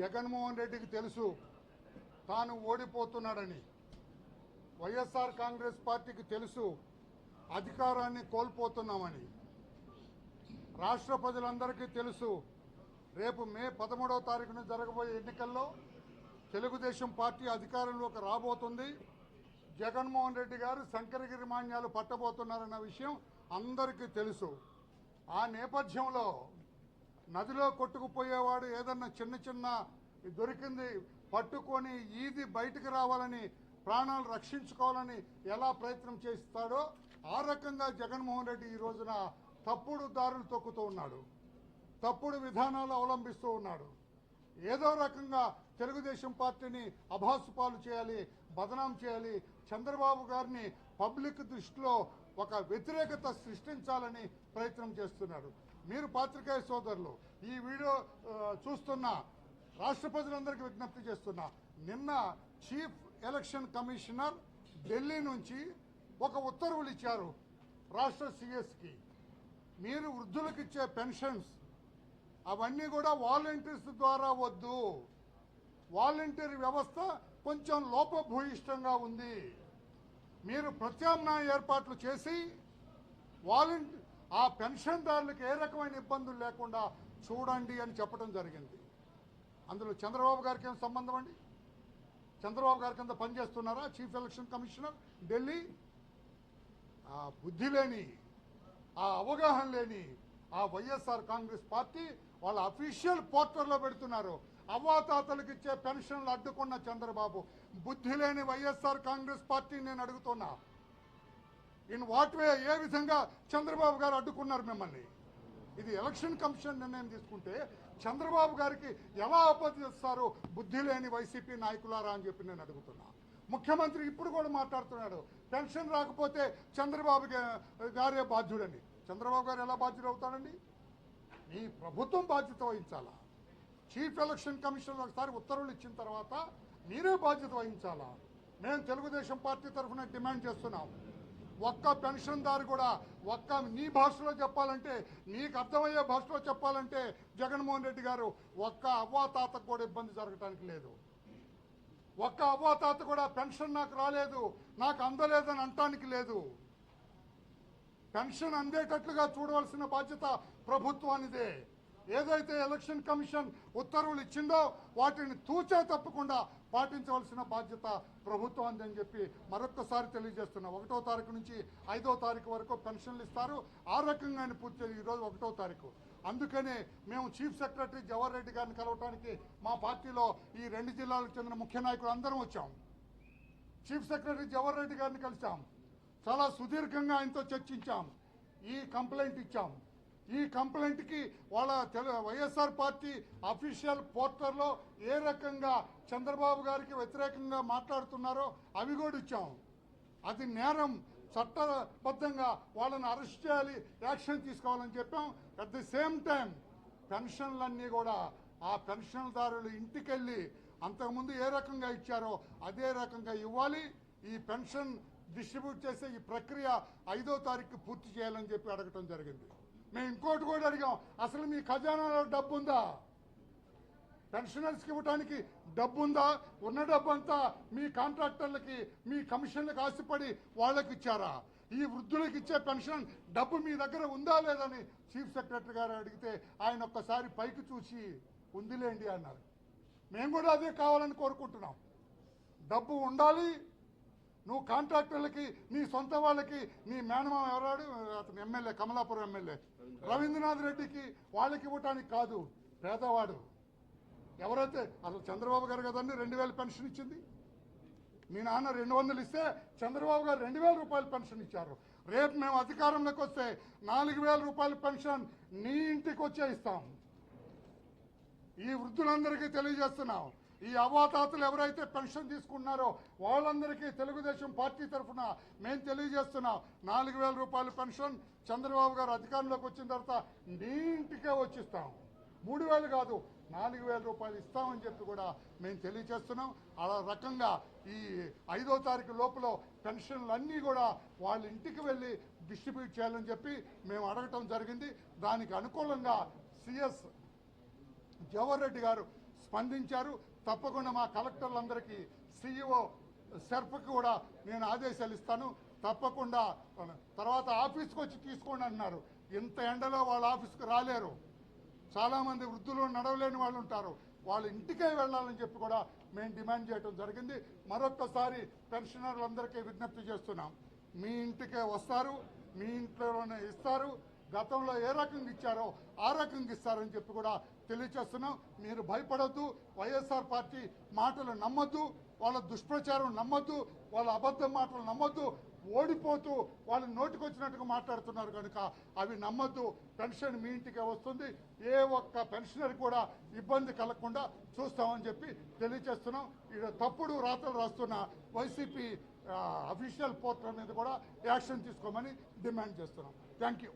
జగన్మోహన్ రెడ్డికి తెలుసు తాను ఓడిపోతున్నాడని. వైఎస్ఆర్ కాంగ్రెస్ పార్టీకి తెలుసు అధికారాన్ని కోల్పోతున్నామని. రాష్ట్ర ప్రజలందరికీ తెలుసు రేపు మే 13వ తారీఖున జరగబోయే ఎన్నికల్లో తెలుగుదేశం పార్టీ అధికారంలోకి రాబోతుంది. జగన్మోహన్ రెడ్డి గారు శంకరగిరి మాన్యాలు పట్టబోతున్నారన్న విషయం అందరికీ తెలుసు. ఆ నేపథ్యంలో నదిలో కొట్టుకుపోయేవాడు ఏదన్నా చిన్న చిన్న దొరికింది పట్టుకొని ఈది బయటికి రావాలని, ప్రాణాలు రక్షించుకోవాలని ఎలా ప్రయత్నం చేస్తాడో ఆ రకంగా జగన్మోహన్ రెడ్డి ఈ రోజున తప్పుడు దారులు తొక్కుతూ ఉన్నాడు, తప్పుడు విధానాలు అవలంబిస్తూ ఉన్నాడు. ఏదో రకంగా తెలుగుదేశం పార్టీని అభాసుపాలు చేయాలి, బదనాం చేయాలి, చంద్రబాబు గారిని పబ్లిక్ దృష్టిలో ఒక వ్యతిరేకత సృష్టించాలని ప్రయత్నం చేస్తున్నాడు. మీరు పాత్రికేయ సోదరులు ఈ వీడియో చూస్తున్న రాష్ట్ర ప్రజలందరికీ విజ్ఞప్తి చేస్తున్నా, నిన్న చీఫ్ ఎలక్షన్ కమిషనర్ ఢిల్లీ నుంచి ఒక ఉత్తర్వులు ఇచ్చారు రాష్ట్ర సిఎస్కి. మీరు వృద్ధులకు ఇచ్చే పెన్షన్స్ అవన్నీ కూడా వాలంటీర్స్ ద్వారా వద్దు, వాలంటీర్ వ్యవస్థ కొంచెం లోపభూయిష్టంగా ఉంది, మీరు ప్రత్యామ్నాయ ఏర్పాట్లు చేసి ఆ పెన్షన్దారులకు ఏ రకమైన ఇబ్బందులు లేకుండా చూడండి అని చెప్పడం జరిగింది. అందులో చంద్రబాబు గారికి ఏం సంబంధం అండి? చంద్రబాబు గారి కింద పనిచేస్తున్నారా చీఫ్ ఎలక్షన్ కమిషనర్ ఢిల్లీ? ఆ బుద్ధి లేని, ఆ అవగాహన లేని ఆ వైఎస్ఆర్ కాంగ్రెస్ పార్టీ వాళ్ళ అఫీషియల్ పోర్టల్లో పెడుతున్నారు. అవ్వాతాతలకు ఇచ్చే పెన్షన్లు అడ్డుకున్న చంద్రబాబు, బుద్ధి లేని వైఎస్ఆర్ కాంగ్రెస్ పార్టీ నేను అడుగుతున్నా, ఇన్ వాట్ వే, ఏ విధంగా చంద్రబాబు గారు అడ్డుకున్నారు మిమ్మల్ని? ఇది ఎలక్షన్ కమిషన్ నిర్ణయం తీసుకుంటే చంద్రబాబు గారికి ఎలా ఆపదిస్తారు బుద్ధి లేని వైసీపీ నాయకులారా అని చెప్పి నేను అడుగుతున్నా. ముఖ్యమంత్రి ఇప్పుడు కూడా మాట్లాడుతున్నాడు పెన్షన్ రాకపోతే చంద్రబాబు గారే బాధ్యుడని. చంద్రబాబు గారు ఎలా బాధ్యుడు అవుతాడండి? మీ ప్రభుత్వం బాధ్యత వహించాలా? చీఫ్ ఎలక్షన్ కమిషన్ ఒకసారి ఉత్తర్వులు ఇచ్చిన తర్వాత మీరే బాధ్యత వహించాలా? మేము తెలుగుదేశం పార్టీ తరఫున డిమాండ్ చేస్తున్నాం, ఒక్క పెన్షన్దారు కూడా నీ భాషలో చెప్పాలంటే, నీకు అర్థమయ్యే భాషలో చెప్పాలంటే జగన్మోహన్ రెడ్డి గారు ఒక్క అవ్వాతాతకు కూడా ఇబ్బంది జరగటానికి లేదు. ఒక్క అవ్వాతాత కూడా పెన్షన్ నాకు రాలేదు, నాకు అందలేదని అంటానికి లేదు. పెన్షన్ అందేటట్లుగా చూడవలసిన బాధ్యత ప్రభుత్వానిదే. ఏదైతే ఎలక్షన్ కమిషన్ ఉత్తర్వులు ఇచ్చిందో వాటిని తూచా తప్పకుండా పాటించవలసిన బాధ్యత ప్రభుత్వాన్ని అని చెప్పి మరొక్కసారి తెలియజేస్తున్నా. 1వ తారీఖు నుంచి 5వ తారీఖు వరకు పెన్షన్లు ఇస్తారు. ఆ రకంగానే పూర్తి ఈరోజు 1వ తారీఖు. అందుకనే మేము చీఫ్ సెక్రటరీ జవహర్ రెడ్డి గారిని కలవటానికి మా పార్టీలో ఈ 2 జిల్లాలకు చెందిన ముఖ్య నాయకులు అందరం వచ్చాం. చీఫ్ సెక్రటరీ జవహర్ రెడ్డి గారిని కలిసాం, చాలా సుదీర్ఘంగా ఆయనతో చర్చించాం, ఈ కంప్లైంట్ ఇచ్చాం. ఈ కంప్లైంట్కి వాళ్ళ వైఎస్ఆర్ పార్టీ అఫీషియల్ పోర్టల్లో ఏ రకంగా చంద్రబాబు గారికి వ్యతిరేకంగా మాట్లాడుతున్నారో అవి కూడా ఇచ్చాం. అది నేరం, చట్టబద్ధంగా వాళ్ళని అరెస్ట్ చేయాలి, యాక్షన్ తీసుకోవాలని చెప్పాం. అట్ ది సేమ్ టైం పెన్షన్లన్నీ కూడా ఆ పెన్షన్దారులు ఇంటికెళ్ళి అంతకుముందు ఏ రకంగా ఇచ్చారో అదే రకంగా ఇవ్వాలి. ఈ పెన్షన్ డిస్ట్రిబ్యూట్ చేసే ఈ ప్రక్రియ 5వ తారీఖు పూర్తి చేయాలని చెప్పి అడగటం జరిగింది. మేము ఇంకోటి కూడా అడిగాం, అసలు మీ ఖజానాలో డబ్బు ఉందా? పెన్షనర్స్కి ఇవ్వడానికి డబ్బు ఉందా? ఉన్న డబ్బు అంతా మీ కాంట్రాక్టర్లకి, మీ కమిషన్లకు ఆశపడి వాళ్ళకి ఇచ్చారా? ఈ వృద్ధులకు ఇచ్చే పెన్షన్ డబ్బు మీ దగ్గర ఉందా లేదని చీఫ్ సెక్రటరీ గారు అడిగితే ఆయన ఒక్కసారి పైకి చూసి ఉందిలేండి అన్నారు. మేము కూడా అదే కావాలని కోరుకుంటున్నాం. డబ్బు ఉండాలి. నువ్వు కాంట్రాక్టర్లకి, నీ సొంత వాళ్ళకి, నీ మేనమామ ఎవరాడు అతను ఎమ్మెల్యే, కమలాపురం ఎమ్మెల్యే రవీంద్రనాథ్ రెడ్డికి వాళ్ళకి ఇవ్వటానికి కాదు. పేదవాడు ఎవరైతే, అసలు చంద్రబాబు గారు కదండి 2000 పెన్షన్ ఇచ్చింది. మీ నాన్న 200 ఇస్తే చంద్రబాబు గారు 2000 రూపాయలు పెన్షన్ ఇచ్చారు. రేపు మేము అధికారంలోకి వస్తే 4000 రూపాయల పెన్షన్ నీ ఇంటికి వచ్చే ఇస్తాం. ఈ వృద్ధులందరికీ తెలియజేస్తున్నాం, ఈ అవ్వాతాతలు ఎవరైతే పెన్షన్ తీసుకున్నారో వాళ్ళందరికీ తెలుగుదేశం పార్టీ తరఫున మేము తెలియజేస్తున్నాం, 4000 రూపాయల పెన్షన్ చంద్రబాబు గారు అధికారంలోకి వచ్చిన తర్వాత నీ ఇంటికే వచ్చిస్తాం. 3000 కాదు, 4000 రూపాయలు ఇస్తామని చెప్పి కూడా మేము తెలియజేస్తున్నాం. అలా రకంగా ఈ 5వ తారీఖు లోపల పెన్షన్లన్నీ కూడా వాళ్ళ ఇంటికి వెళ్ళి డిస్ట్రిబ్యూట్ చేయాలని చెప్పి మేము అడగటం జరిగింది. దానికి అనుకూలంగా సిఎస్ జవహర్ రెడ్డి గారు స్పందించారు. తప్పకుండా మా కలెక్టర్లందరికీ సిఇఓ సెర్ఫ్కి కూడా నేను ఆదేశాలు ఇస్తాను. తప్పకుండా తర్వాత ఆఫీస్కి వచ్చి తీసుకోండి అన్నారు. ఇంత ఎండలో వాళ్ళ ఆఫీస్కి రాలేరు. చాలామంది వృద్ధులు నడవలేని వాళ్ళు ఉంటారు. వాళ్ళ ఇంటికే వెళ్ళాలని చెప్పి కూడా మేము డిమాండ్ చేయడం జరిగింది. మరొక్కసారి పెన్షనర్లందరికీ విజ్ఞప్తి చేస్తున్నాం, మీ ఇంటికే వస్తారు, మీ ఇంట్లోనే ఇస్తారు. గతంలో ఏ రకంగా ఇచ్చారో ఆ రకంగా ఇస్తారని చెప్పి కూడా తెలియచేస్తున్నాం. మీరు భయపడద్దు, వైఎస్ఆర్ పార్టీ మాటలు నమ్మొద్దు, వాళ్ళ దుష్ప్రచారం నమ్మొద్దు, వాళ్ళ అబద్ధం మాటలు నమ్మొద్దు. ఓడిపోతూ వాళ్ళు నోటికొచ్చినట్టుగా మాట్లాడుతున్నారు కనుక అవి నమ్మొద్దు. పెన్షన్ మీ ఇంటికే వస్తుంది. ఏ ఒక్క పెన్షనర్ కూడా ఇబ్బంది కలగకుండా చూస్తామని చెప్పి తెలియచేస్తున్నాం. ఇక్కడ తప్పుడు రాతలు రాస్తున్న వైసీపీ అఫీషియల్ పోర్టల్ మీద కూడా యాక్షన్ తీసుకోమని డిమాండ్ చేస్తున్నాం. Thank you.